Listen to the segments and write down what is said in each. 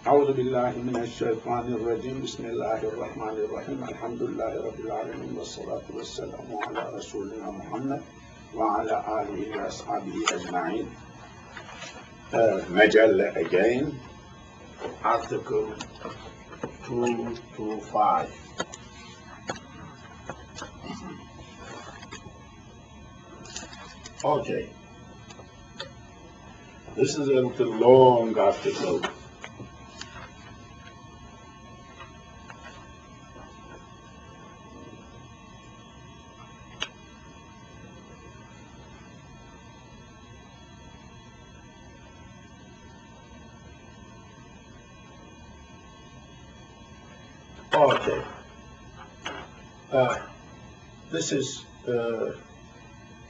أعوذ بالله من الشيطان الرجيم بسم الله الرحمن الرحيم الحمد لله رب العالمين والصلاة والسلام على رسولنا محمد وعلى آله وأصحابه أجمعين. مجelle again, article 225. Okay, this is a little long article. Okay, this is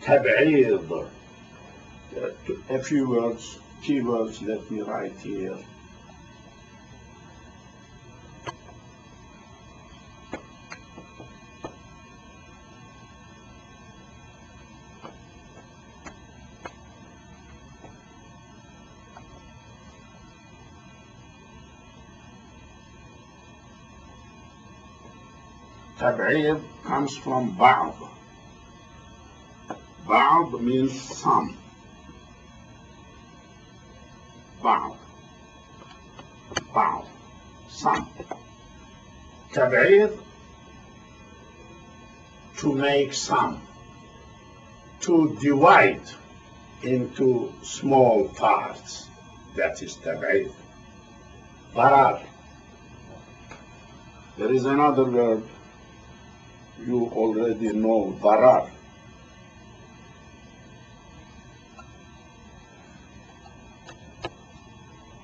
تبعيض. A few words, keywords, let me write here. تبعيض comes from بعض. بعض means some. بعض, some. تبعيض, to make some, to divide into small parts. That is تبعيض. ضرر. There is another word you already know, ضرر.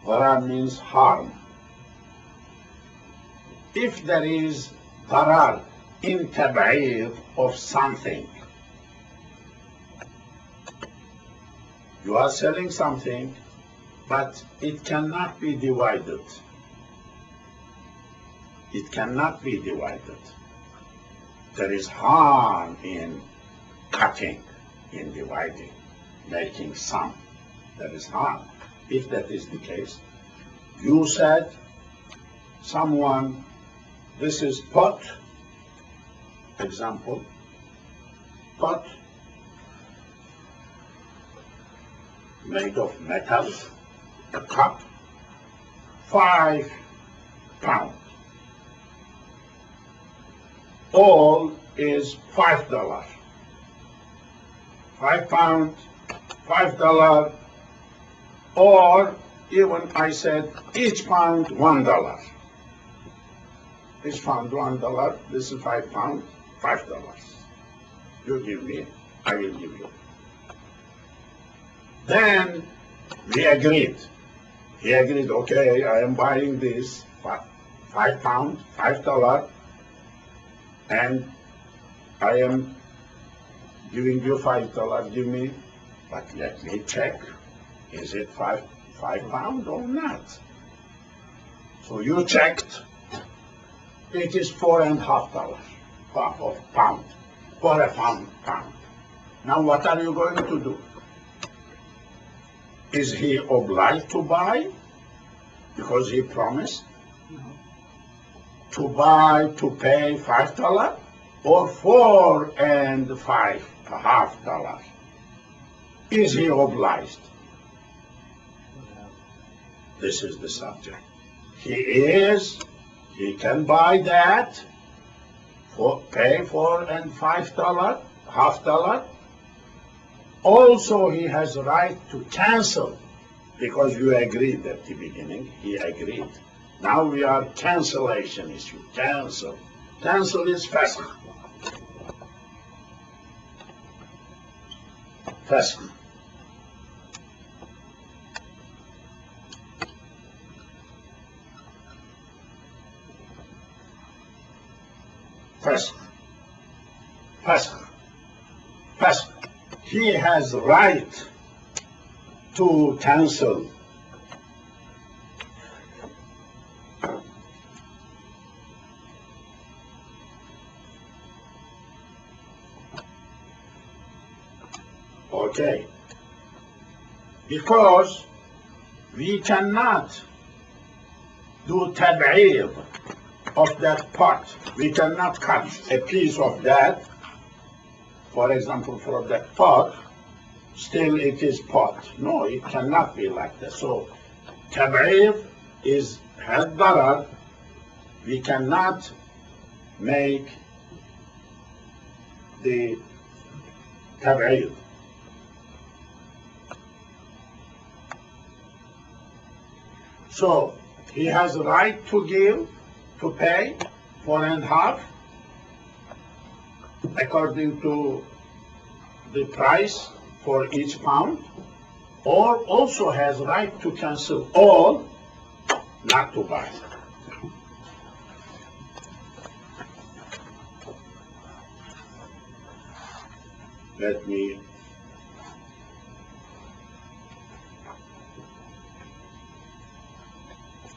ضرر means harm. If there is ضرر in تبعيض of something, you are selling something, but it cannot be divided. It cannot be divided. There is harm in cutting, in dividing, making some. There is harm. If that is the case, you said, someone, this is pot, example, pot made of metal, a cup, 5 pounds. All is $5. 5 pounds, $5, or even I said each pound $1. Each pound $1. This is 5 pounds, $5. You give me, I will give you. Then we agreed. He agreed, okay, I am buying this 5 pounds, $5. And I am giving you $5, give me, but let me check, is it 5 pounds or not? So you checked, it is $4.50 pound, for a pound. Now what are you going to do? Is he obliged to buy, because he promised? To buy, to pay $5 or $4.50? Is he obliged? This is the subject. He can buy that, pay $4.50, $50. Also, he has the right to cancel, because you agreed at the beginning, he agreed. Now we are cancellation issue. Cancel. Cancel is fasq. Fasq. Fasq. Fasq. Fasq. He has the right to cancel. Okay, because we cannot do tab'id of that pot. We cannot cut a piece of that, for example, from that pot, still it is pot. No, it cannot be like that. So tab'id is had darar. We cannot make the tab'id. So he has a right to give, to pay 4.5 according to the price for each pound, or also has right to cancel all, not to buy. Let me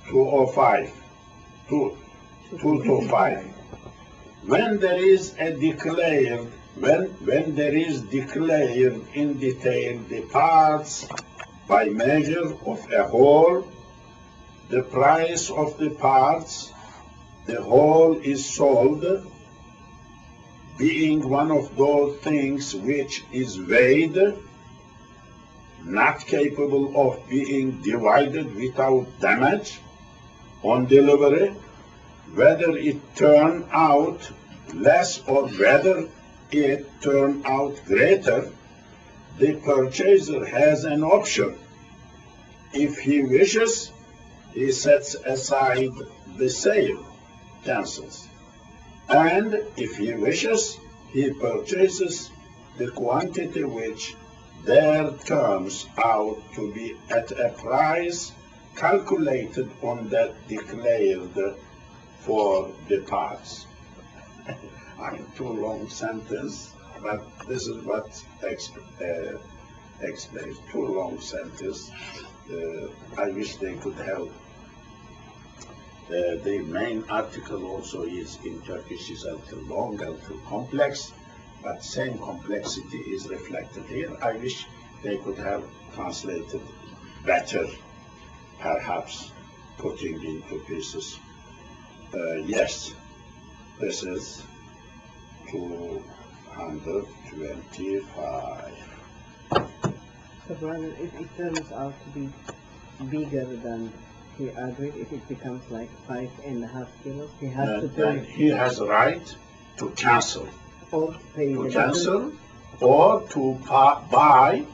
two to five. When there is a declared, when there is declared in detail the parts by measure of a whole, the price of the parts, the whole is sold, being one of those things which is weighed, not capable of being divided without damage on delivery, whether it turn out less or whether it turn out greater, the purchaser has an option. If he wishes, he sets aside the sale, cancels. And if he wishes, he purchases the quantity which there turns out to be at a price calculated on that declared for the parts. I mean, too long sentence, but this is what explains. Too long sentence. I wish they could help. The main article also is in Turkish, is a little long, a little complex, but same complexity is reflected here. I wish they could have translated better, perhaps putting into pieces. Yes, this is 225. So brother, if it turns out to be bigger than he agreed, if it becomes like 5.5 kilos, he has to then he has a right to cancel. Or pay To the cancel or to buy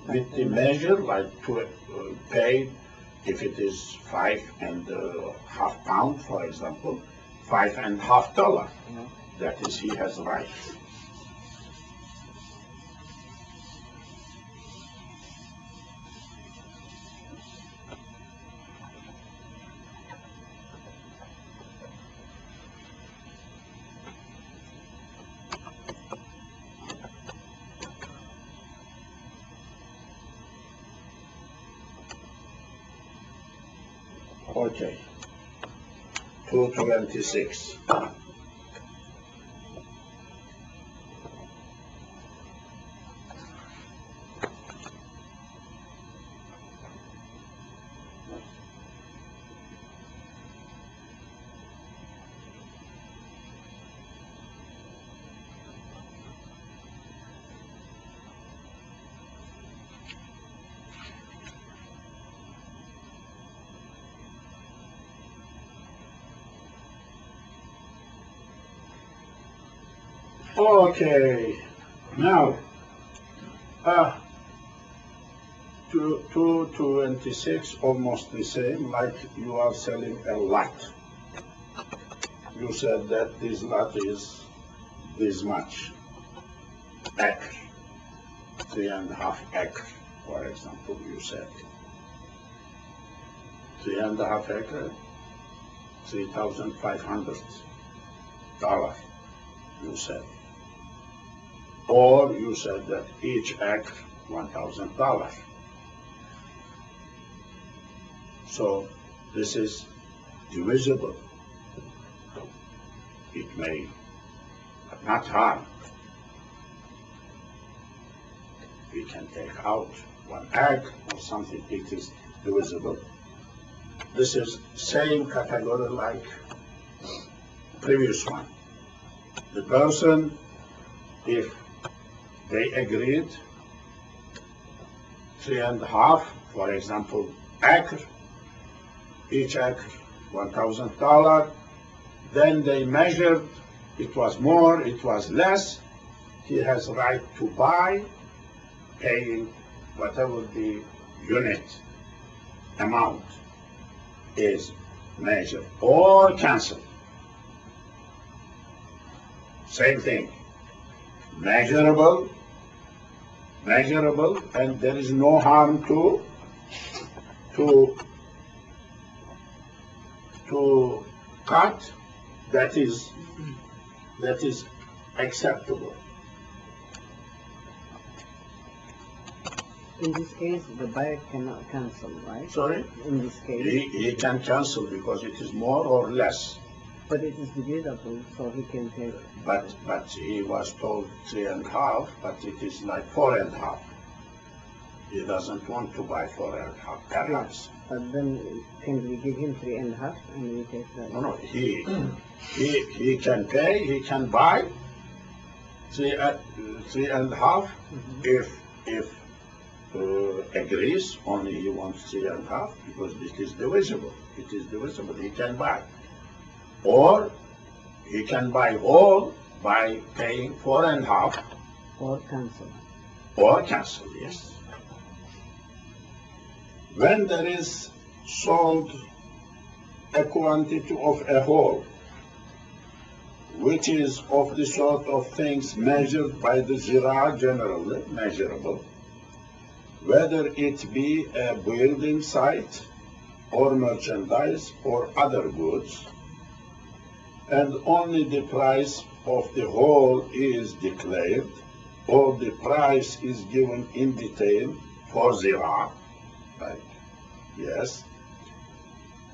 with the measure, like to pay, if it is 5.5 pounds, for example, $5.50. That is, he has right. Okay, 226. Okay, now 226, almost the same, like you are selling a lot. You said that this lot is this much, acre, 3.5 acre, for example, you said. 3.5 acre, $3,500, you said. Or you said that each acre, $1,000. So this is divisible. It may not harm. We can take out one acre or something, it is divisible. This is same category like previous one. The person, if they agreed 3.5, for example, acre, each acre $1,000, then they measured, it was more, it was less, he has right to buy, paying whatever the unit amount is measured, or cancel. Same thing, measurable, and there is no harm to cut, that is acceptable. In this case, the buyer cannot cancel, right? Sorry? In this case. He can cancel because it is more or less. But it is debatable, so he can take. But he was told 3.5, but it is like 4.5. He doesn't want to buy 4.5, perhaps. But then can we give him 3.5 and we take that? No, he can pay, he can buy 3.5 if agrees, only he wants 3.5 because it is divisible. It is divisible, he can buy. Or he can buy all by paying 4.5. Or cancel. Or cancel, yes. When there is sold a quantity of a whole, which is of the sort of things measured by the zira, generally measurable, whether it be a building site or merchandise or other goods, and only the price of the whole is declared, or the price is given in detail for zira, right? Yes.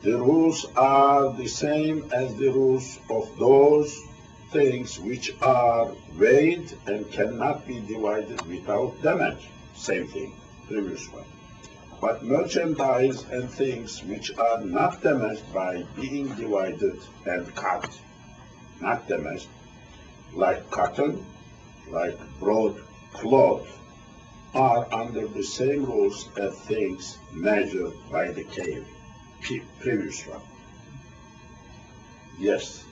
The rules are the same as the rules of those things which are weighed and cannot be divided without damage. Same thing, previous one. But merchandise and things which are not damaged by being divided and cut, not damaged, like cotton, like broadcloth, are under the same rules as things measured by the scale. Previous one. Yes.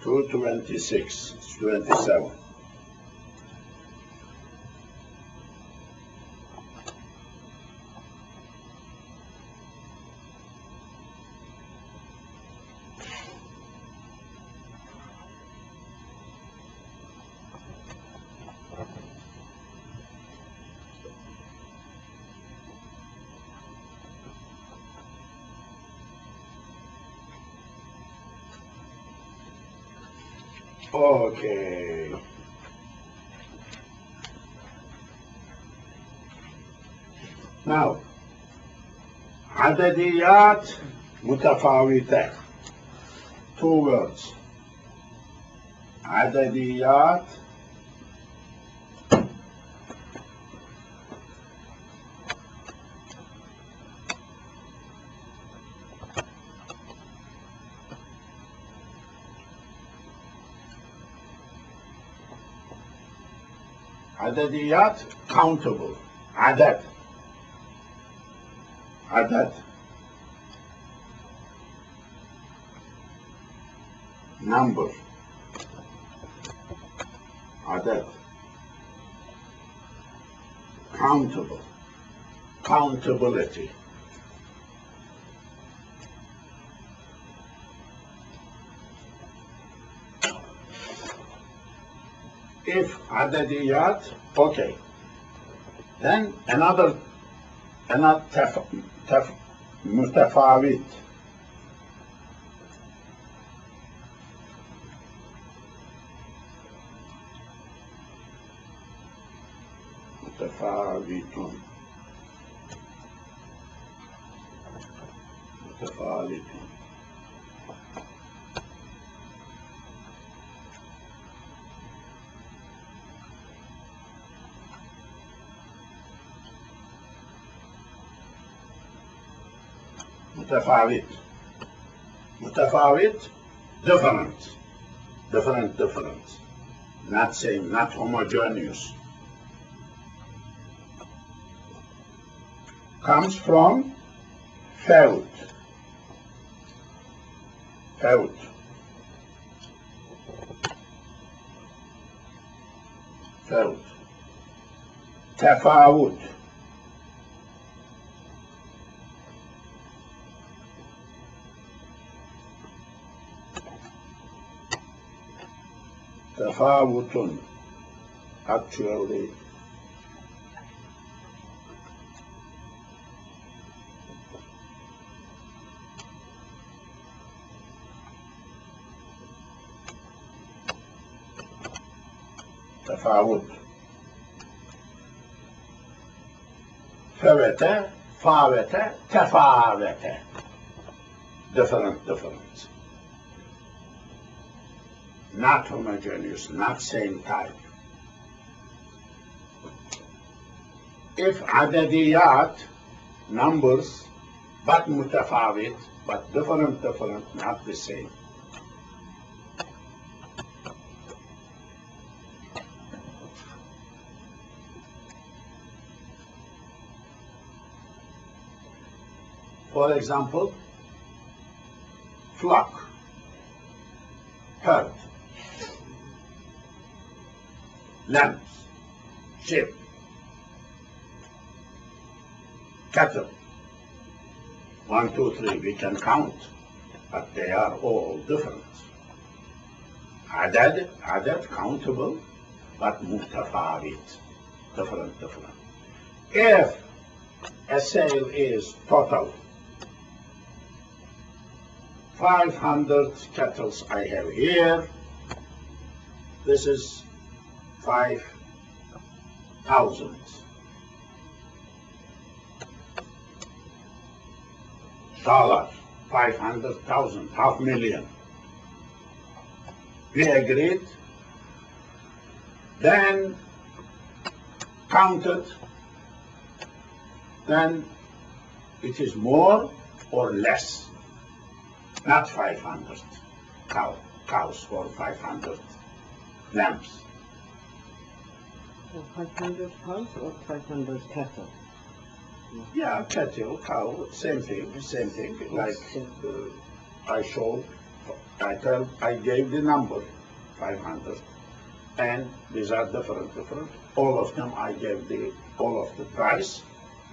Two 26, 27. Okay. Now, عدديات متفاوتة. Two words. عدديات عدديات countable. عدد number عدد countability. If عدديات, okay, then another متفاوت. متفاوت. متفاوت متفاوت متفاوت different different not same, not homogeneous, comes from felt تفاوت تفاوت actually تفاوت فوت فاوت تفاوت different not homogeneous, not same type. If عدديات numbers but متفاوت but different not the same. For example, flock, herd, lambs, sheep, cattle. 1, 2, 3, we can count, but they are all different. عدد countable, but متفاوت, different. If a sale is total 500 cattle I have here, this is 5,000. Dollars, 500,000, $500,000. We agreed, then counted, then it is more or less, not 500 cows or 500 lambs. 500 cows or 500 cattle? Yeah, cattle, cow, same thing. Like I showed, I gave the number 500, and these are different. All of them I gave all of the price,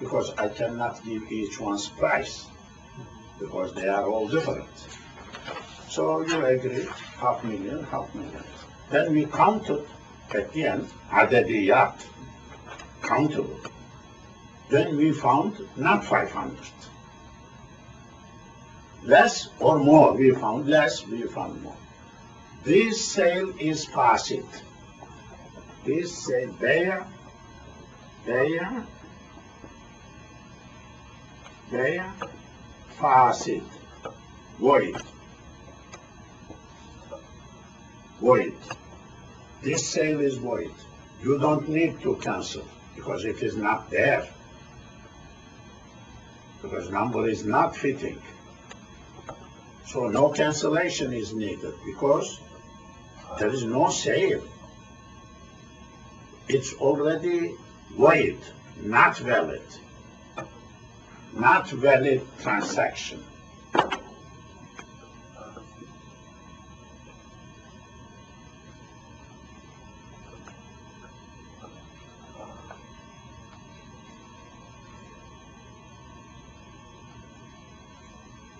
because I cannot give each one's price because they are all different. So you agree, $500,000. Then we counted at the end, عدديات, countable. Then we found not 500. Less or more, we found less, we found more. This sale is facet. This sale, there, facet, void. This sale is void. You don't need to cancel because it is not there. Because number is not fitting. So no cancellation is needed because there is no sale. It's already void, not valid. Not valid transaction.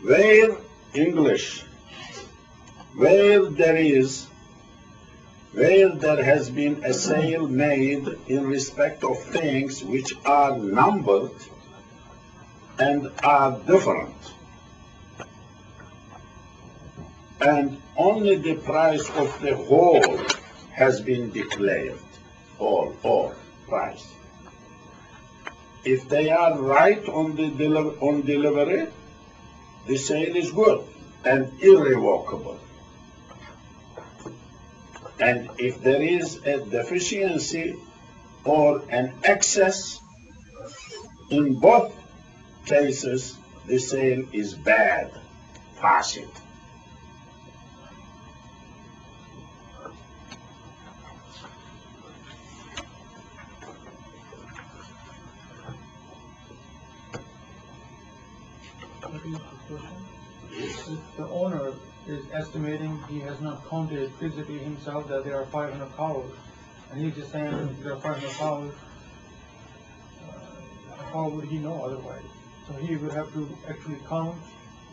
Where English, where there has been a sale made in respect of things which are numbered and are different, and only the price of the whole has been declared, all price. If they are right on delivery, the sale is good and irrevocable. And if there is a deficiency or an excess, in both cases, the sale is bad, facet. If the owner is estimating, he has not counted physically himself that there are 500 cows, and he's just saying there are 500 cows, how would he know otherwise? So he would have to actually count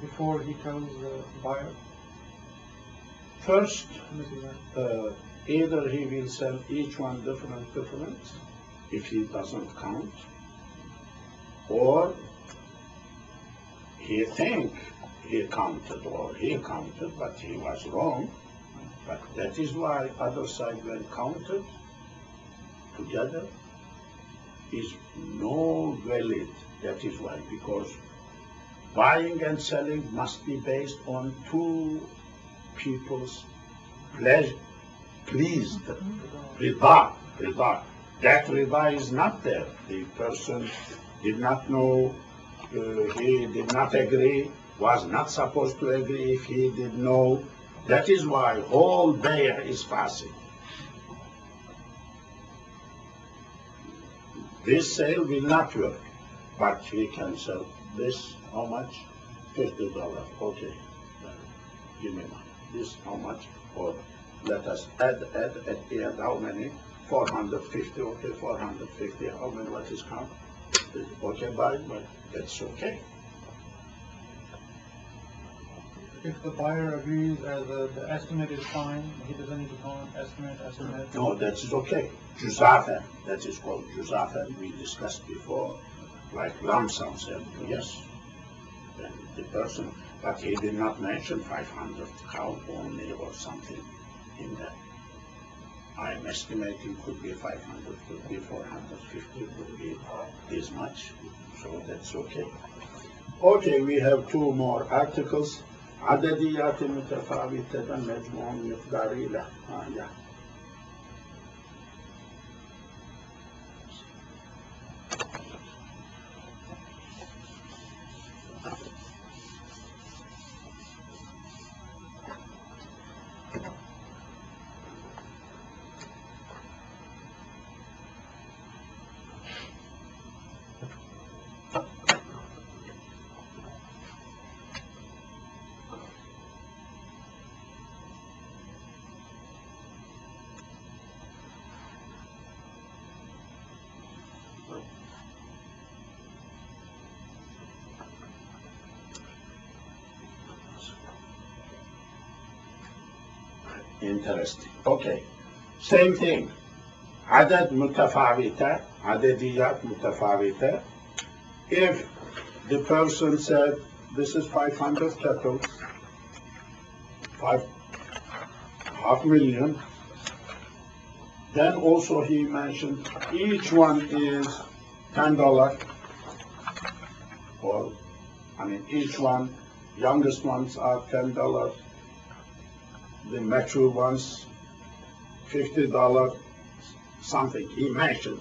before he tells the buyer. First, either he will sell each one different, if he doesn't count, or he think he counted, but he was wrong. But that is why other side, when counted together, is no valid. That is why, because buying and selling must be based on two people's pleased, rida. That rida is not there. The person did not know, he did not agree, was not supposed to agree if he did know. That is why whole bay'ah is facet. This sale will not work, but he can sell this, how much? $50. Okay, give me money. This, how much? Or let us add at the end, how many? 450, okay, 450, how many, what is count? Okay, buy, but that's okay. If the buyer agrees as the estimate is fine, he doesn't need to count estimate. No, that is okay. Juzafen, that is called Juzafen, we discussed before, like lump sum said, yes. And the person, but he did not mention 500 cow only or something in that. I am estimating could be 500, could be 450, could be this much, so that's okay. Okay, we have two more articles. عدديات متفاوتة مجموع مقداري له. Yeah. Interesting. Okay. Same thing. عدد متفاوتة, عدديات متفاوتة. If the person said, this is 500 cattle, 500,000, then also he mentioned each one is $10, or, each one, youngest ones are $10, the mature ones, $50, something. He mentioned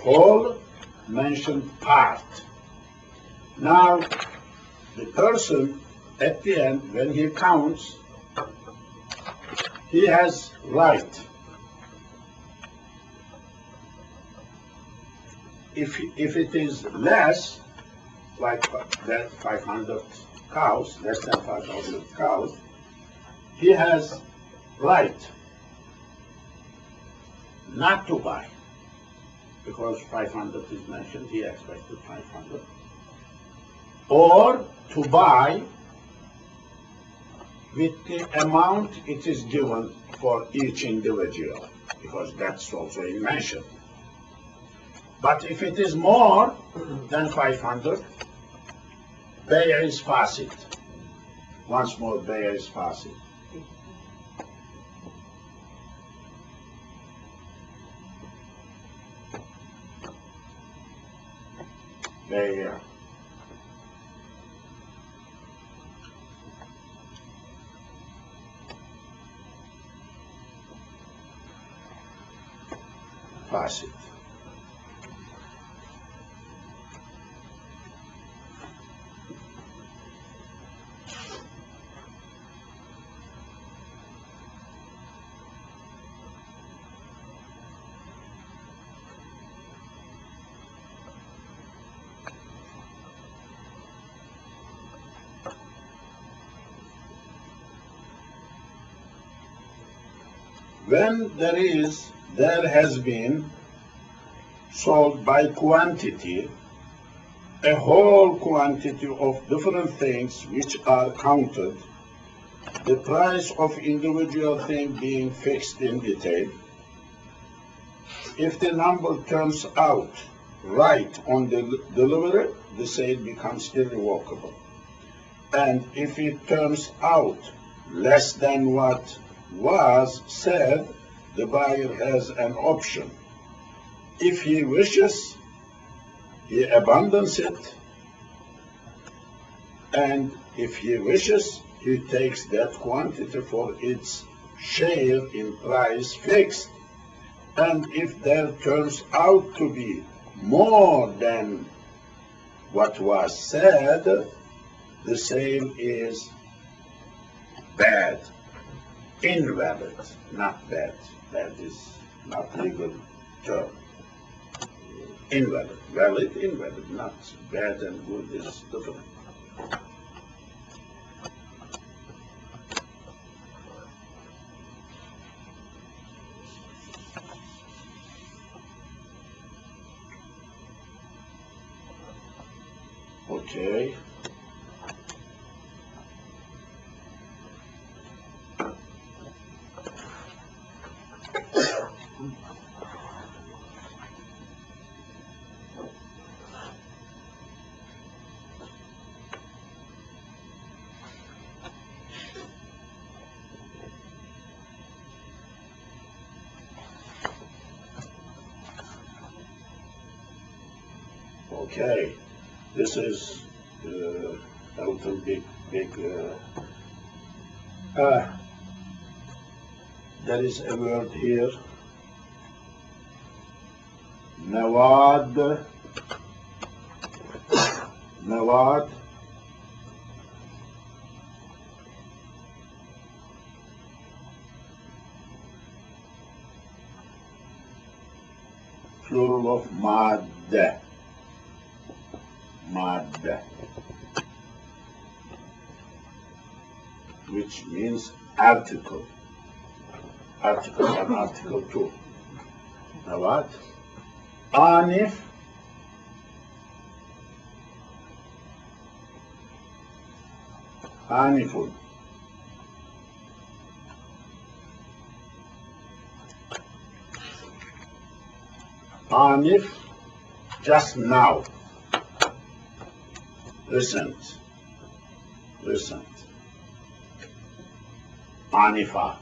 whole, mentioned part. Now, the person at the end, when he counts, he has right. If it is less, like that 500 cows, less than 500 cows, he has right not to buy, because 500 is mentioned, he expected 500, or to buy with the amount it is given for each individual, because that's also mentioned. But if it is more than 500, bay'ah is facet. Once more, bay'ah is facet. Bay'ah. when there has been sold by quantity, a whole quantity of different things which are counted, the price of individual thing being fixed in detail. If the number turns out right on the delivery, the sale becomes irrevocable. And if it turns out less than what was said, the buyer has an option. If he wishes, he abandons it, and if he wishes, he takes that quantity for its share in price fixed. And if there turns out to be more than what was said, the sale is bad, invalid, not bad. That is not legal term. Invalid, valid, invalid, not bad and good is different. Okay. Okay, this is a little big, there is a word here, nawad, plural of madde, which means article. Article 1, Article 2. Now what? Anif, anifun. Anif, just now. Recent. Anifa,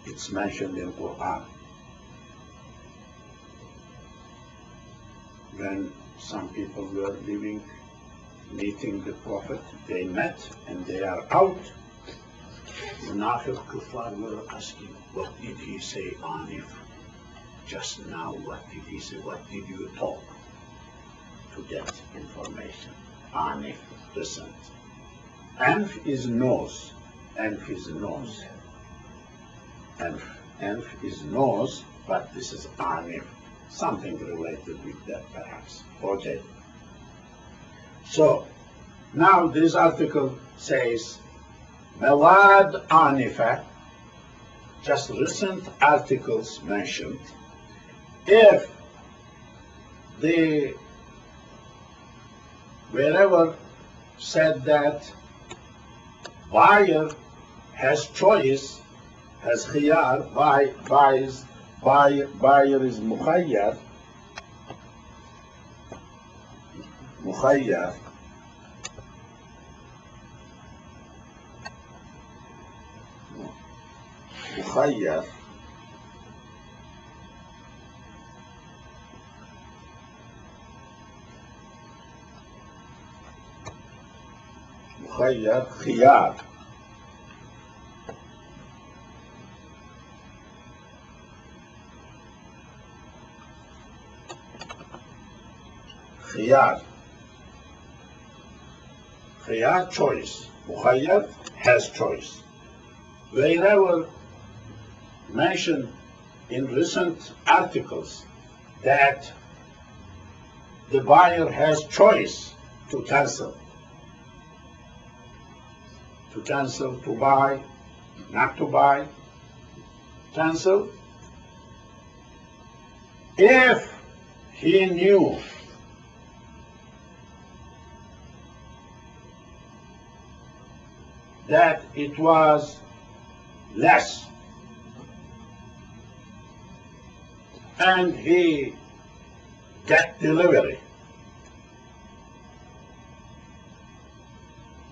it's mentioned in Quran. When some people were meeting the Prophet, they met and they are out. Munafiq kuffar were asking, what did he say, Anif? Just now, what did he say? What did you talk to get information? Anif, recent. Anf is nose. Anf is nose. Anf is nose, but this is anif. Something related with that, perhaps. Okay. So, now this article says, Mawad anifa, just recent articles mentioned, if wherever said that buyer has choice, has khiyar, buyer is mukhayyar, mukhayyar, khiyar. Khiyar choice. Mukhayyar has choice. Wherever mentioned in recent articles that the buyer has choice to cancel, to buy, not to buy, cancel, If he knew that it was less and he get delivery,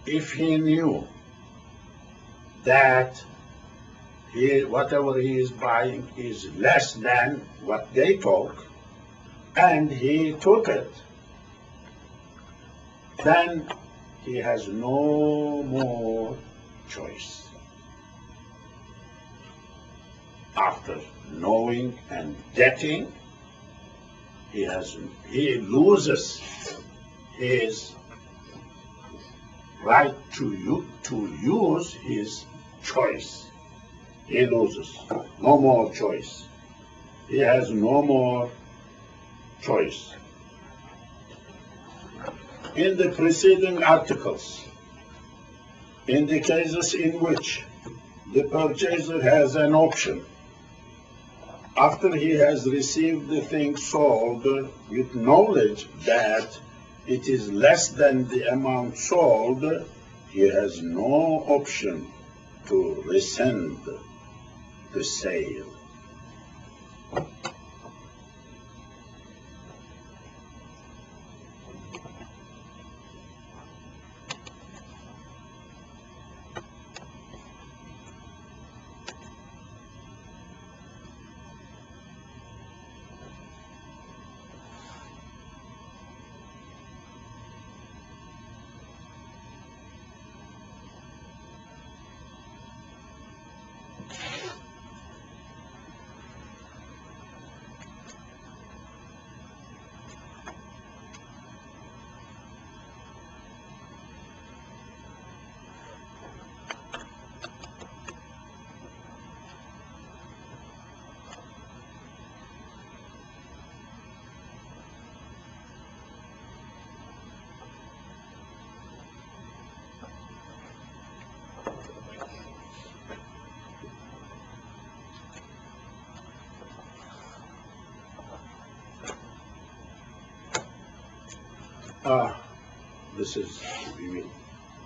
if he knew that whatever he is buying is less than what they took, and he took it, then he has no more choice. After knowing and getting, he loses his right to use his choice. He loses. No more choice. He has no more choice. In the preceding articles, in the cases in which the purchaser has an option, after he has received the thing sold with knowledge that it is less than the amount sold, he has no option to rescind the sale. This is, we will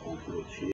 conclude here.